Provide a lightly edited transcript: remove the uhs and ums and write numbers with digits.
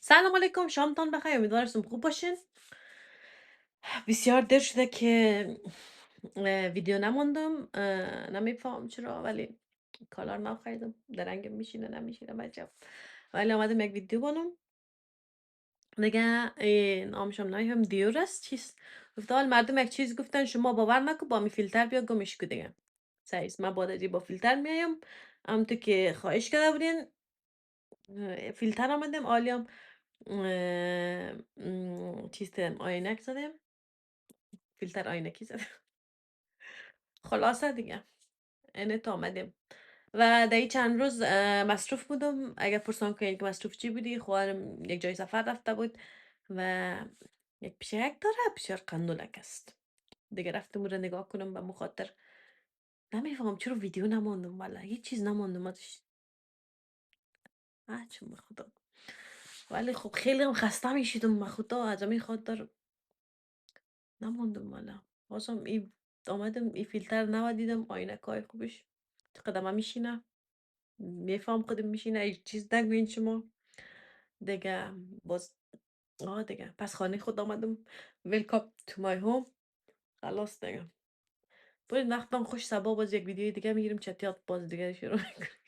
سلام علیکم، شامتان بخیر. امیدوارم خوب باشین. بسیار دیر شده که ویدیو نموندم. نمیفهم چرا، ولی کالار نخریدم. درنگ میشینه نمیشینه بچه. ولی آمدم یک ویدیو بانم دیگه. نامشم نایم دیور است چیز گفتال مردم یک چیز گفتن شما باور نکن با می فیلتر بیا گمش کو دیگه. سعیس من بعد با فیلتر میایم. هم تو که خواهش کرده بودین فیلتر آمدم عالیم. چیز دارم آینک زدم. فیلتر آینکی زدم. خلاصه دیگه اینت آمدیم و در این چند روز مصروف بودم. اگر پرسان کنید که مصروف چی بودی، خواهرم یک جای سفر رفته بود و یک پیشک داره بسیار قندولک است دیگه. رفتم او رو نگاه کنم به مخاطر. نمیفهم چرا ویدیو نماندم، والا هیچ چیز نماندم ازش. چون به خدا، ولی خب خیلی هم خسته میشیدم به خدا از همین خاطر نماندم. والا بازم آمدم این فیلتر نو دیدم آینک های خوبش چقدر هم میشینه. میفهم خودم میشینه هیچ چیز نگوین شما دیگه. باز دیگه پس خانه خود آمدم. ویلکام تو مای هوم. خلاص دیگه برید وقتم خوش. سبا باز یک ویدیو دیگه میگیریم چتیات باز دیگه شروع میکنیم.